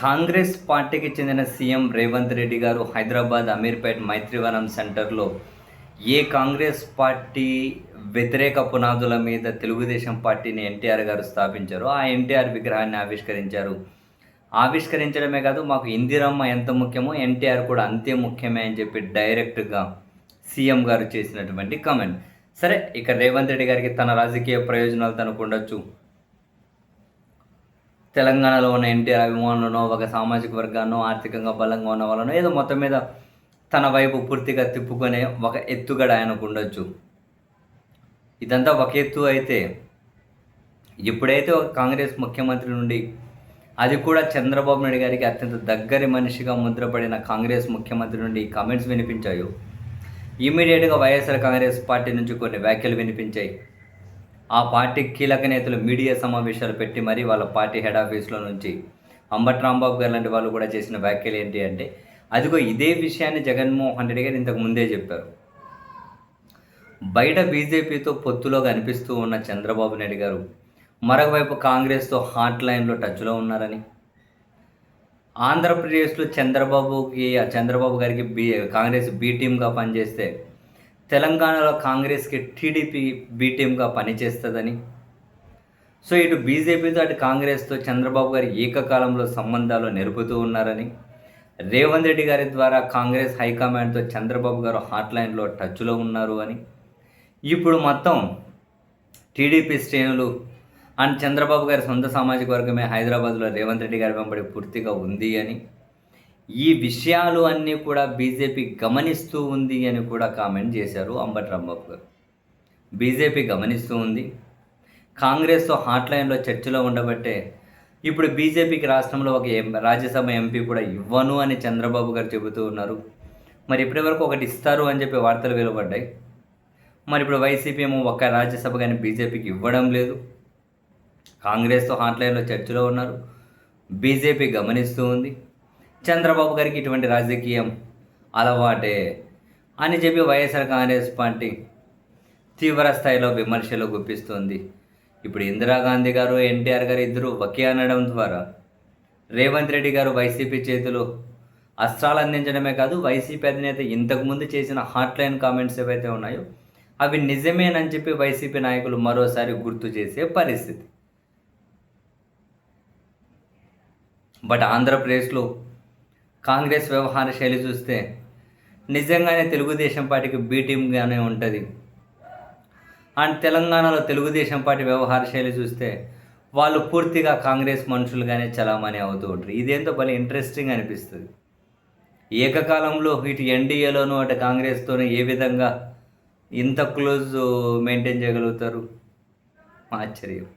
కాంగ్రెస్ పార్టీకి చెందిన సీఎం రేవంత్ రెడ్డి గారు హైదరాబాద్ అమీర్పేట్ మైత్రివనం సెంటర్లో ఏ కాంగ్రెస్ పార్టీ వ్యతిరేక పునాదుల మీద తెలుగుదేశం పార్టీని ఎన్టీఆర్ గారు స్థాపించారో ఆ ఎన్టీఆర్ విగ్రహాన్ని ఆవిష్కరించారు. ఆవిష్కరించడమే కాదు, మాకు ఇందిరమ్మ ఎంత ముఖ్యమో ఎన్టీఆర్ కూడా అంతే ముఖ్యమే అని చెప్పి డైరెక్ట్గా సీఎం గారు చేసినటువంటి కామెంట్. సరే, ఇక రేవంత్ రెడ్డి గారికి తన రాజకీయ ప్రయోజనాలు తనకు ఉండొచ్చు. తెలంగాణలో ఉన్న ఎన్టీఆర్ అభిమానులను, ఒక సామాజిక వర్గాన్నో, ఆర్థికంగా బలంగా ఉన్న వాళ్ళనో ఏదో మొత్తం మీద తన వైపు పూర్తిగా తిప్పుకునే ఒక ఎత్తుగడ ఆయనకు ఉండొచ్చు. ఇదంతా ఒక ఎత్తు అయితే, ఎప్పుడైతే ఒక కాంగ్రెస్ ముఖ్యమంత్రి నుండి, అది కూడా చంద్రబాబు నాయుడు గారికి అత్యంత దగ్గరి మనిషిగా ముద్రపడిన కాంగ్రెస్ ముఖ్యమంత్రి నుండి కామెంట్స్ వినిపించాయో, ఇమీడియట్గా వైఎస్ఆర్ కాంగ్రెస్ పార్టీ నుంచి కొన్ని వ్యాఖ్యలు వినిపించాయి. ఆ పార్టీ కీలక నేతలు మీడియా సమావేశాలు పెట్టి మరీ వాళ్ళ పార్టీ హెడ్ ఆఫీస్లో నుంచి అంబటి రాంబాబు గారు లాంటి వాళ్ళు కూడా చేసిన వ్యాఖ్యలు ఏంటి అంటే, అదిగో ఇదే విషయాన్ని జగన్మోహన్ రెడ్డి గారు ఇంతకు ముందే చెప్పారు. బయట బీజేపీతో పొత్తులో కనిపిస్తూ ఉన్న చంద్రబాబు నాయుడు గారు మరొకవైపు కాంగ్రెస్తో హాట్ లైన్లో టచ్లో ఉన్నారని, ఆంధ్రప్రదేశ్లో చంద్రబాబు గారికి కాంగ్రెస్ బీ టీమ్గా పనిచేస్తే తెలంగాణలో కాంగ్రెస్కి టీడీపీ బీ టీమ్గా పనిచేస్తుందని, సో ఇటు బీజేపీతో అటు కాంగ్రెస్తో చంద్రబాబు గారు ఏకకాలంలో సంబంధాలు నెరుపుతూ ఉన్నారని, రేవంత్ రెడ్డి గారి ద్వారా కాంగ్రెస్ హైకమాండ్తో చంద్రబాబు గారు హాట్లైన్లో టచ్లో ఉన్నారు అని, ఇప్పుడు మొత్తం టీడీపీ శ్రేణులు అండ్ చంద్రబాబు గారి సొంత సామాజిక వర్గమే హైదరాబాద్లో రేవంత్ రెడ్డి గారి వెంబడి పూర్తిగా ఉంది అని, ఈ విషయాలు అన్నీ కూడా బీజేపీ గమనిస్తూ ఉంది అని కూడా కామెంట్ చేశారు అంబటి రాంబాబు గారు. బీజేపీ గమనిస్తూ ఉంది, కాంగ్రెస్తో హాట్లైన్లో చర్చలో ఉండబట్టే ఇప్పుడు బీజేపీకి రాష్ట్రంలో ఒక రాజ్యసభ ఎంపీ కూడా ఇవ్వను అని చంద్రబాబు గారు చెబుతూ ఉన్నారు. మరి ఇప్పటివరకు ఒకటి ఇస్తారు అని చెప్పి వార్తలు వెలువడ్డాయి. మరి ఇప్పుడు వైసీపీ ఏమో ఒక్క రాజ్యసభ కానీ బీజేపీకి ఇవ్వడం లేదు. కాంగ్రెస్తో హాట్లైన్లో చర్చలో ఉన్నారు, బీజేపీ గమనిస్తూ ఉంది. చంద్రబాబు గారికి ఇటువంటి రాజకీయం అలవాటే అని చెప్పి వైఎస్ఆర్ కాంగ్రెస్ పార్టీ తీవ్ర స్థాయిలో విమర్శలు గుప్పిస్తుంది. ఇప్పుడు ఇందిరాగాంధీ గారు, ఎన్టీఆర్ గారు ఇద్దరు ఒకే అనడం ద్వారా రేవంత్ రెడ్డి గారు వైసీపీ చేతిలో అస్త్రాలు అందించడమే కాదు, వైసీపీ అధినేత ఇంతకుముందు చేసిన హాట్లైన్ కామెంట్స్ ఏవైతే ఉన్నాయో అవి నిజమేనని చెప్పి వైసీపీ నాయకులు మరోసారి గుర్తు చేసే పరిస్థితి. బట్ ఆంధ్రప్రదేశ్లో కాంగ్రెస్ వ్యవహార శైలి చూస్తే నిజంగానే తెలుగుదేశం పార్టీకి బీ టీమ్గానే ఉంటుంది. అండ్ తెలంగాణలో తెలుగుదేశం పార్టీ వ్యవహార శైలి చూస్తే వాళ్ళు పూర్తిగా కాంగ్రెస్ మనుషులుగానే చలామణి అవుతూ ఉంటారు. ఇదేంతో భలే ఇంట్రెస్టింగ్ అనిపిస్తుంది. ఏకకాలంలో ఇటు ఎన్డీఏలోనూ అటు కాంగ్రెస్తోనూ ఏ విధంగా ఇంత క్లోజ్ మెయింటైన్ చేయగలుగుతారు? ఆశ్చర్యం.